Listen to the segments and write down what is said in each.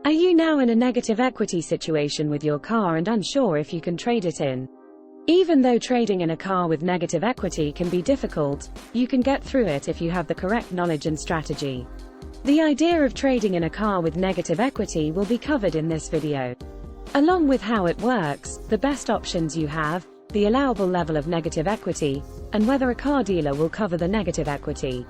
Are you now in a negative equity situation with your car and unsure if you can trade it in? Even though trading in a car with negative equity can be difficult, you can get through it if you have the correct knowledge and strategy. The idea of trading in a car with negative equity will be covered in this video, along with how it works, the best options you have, the allowable level of negative equity, and whether a car dealer will cover the negative equity.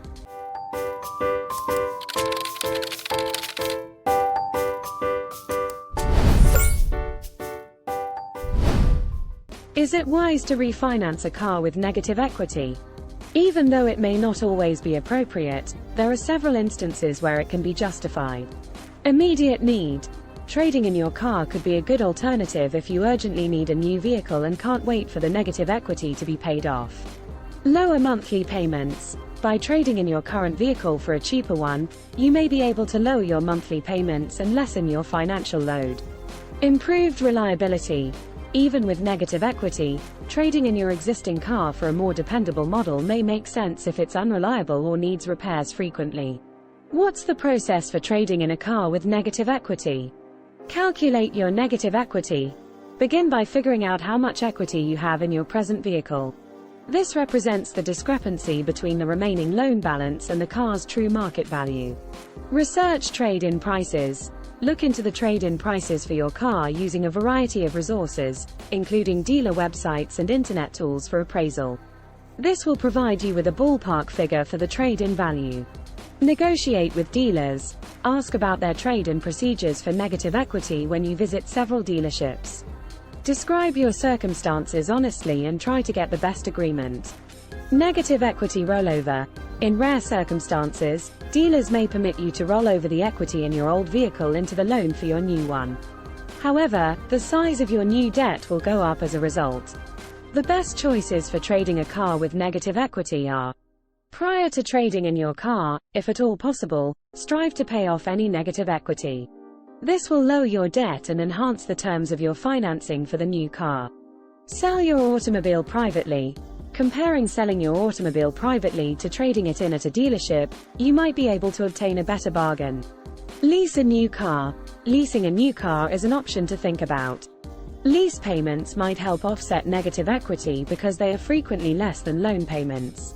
Is it wise to refinance a car with negative equity? Even though it may not always be appropriate, there are several instances where it can be justified. Immediate need. Trading in your car could be a good alternative if you urgently need a new vehicle and can't wait for the negative equity to be paid off. Lower monthly payments. By trading in your current vehicle for a cheaper one, you may be able to lower your monthly payments and lessen your financial load. Improved reliability. Even with negative equity, trading in your existing car for a more dependable model may make sense if it's unreliable or needs repairs frequently. What's the process for trading in a car with negative equity? Calculate your negative equity. Begin by figuring out how much equity you have in your present vehicle. This represents the discrepancy between the remaining loan balance and the car's true market value. Research trade-in prices. Look into the trade-in prices for your car using a variety of resources, including dealer websites and internet tools for appraisal. This will provide you with a ballpark figure for the trade-in value. Negotiate with dealers. Ask about their trade-in procedures for negative equity when you visit several dealerships. Describe your circumstances honestly and try to get the best agreement. Negative equity rollover. In rare circumstances, dealers may permit you to roll over the equity in your old vehicle into the loan for your new one. However, the size of your new debt will go up as a result. The best choices for trading a car with negative equity are: prior to trading in your car, if at all possible, strive to pay off any negative equity. This will lower your debt and enhance the terms of your financing for the new car. Sell your automobile privately. Comparing selling your automobile privately to trading it in at a dealership, you might be able to obtain a better bargain. Lease a new car. Leasing a new car is an option to think about. Lease payments might help offset negative equity because they are frequently less than loan payments.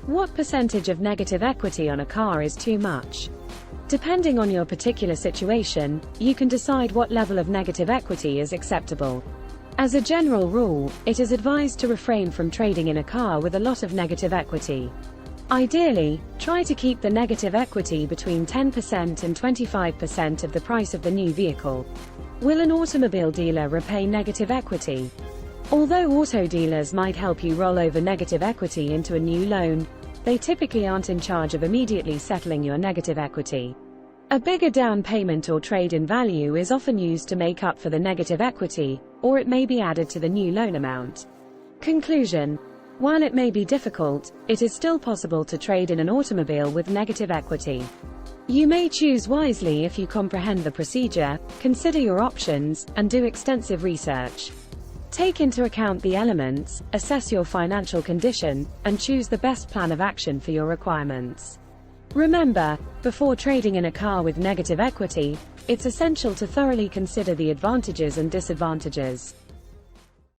What percentage of negative equity on a car is too much? Depending on your particular situation, you can decide what level of negative equity is acceptable. As a general rule, it is advised to refrain from trading in a car with a lot of negative equity. Ideally, try to keep the negative equity between 10% and 25% of the price of the new vehicle. Will an automobile dealer repay negative equity? Although auto dealers might help you roll over negative equity into a new loan, they typically aren't in charge of immediately settling your negative equity. A bigger down payment or trade-in value is often used to make up for the negative equity, or it may be added to the new loan amount. Conclusion. While it may be difficult, it is still possible to trade in an automobile with negative equity. You may choose wisely if you comprehend the procedure, consider your options, and do extensive research. Take into account the elements, assess your financial condition, and choose the best plan of action for your requirements. Remember, before trading in a car with negative equity, it's essential to thoroughly consider the advantages and disadvantages.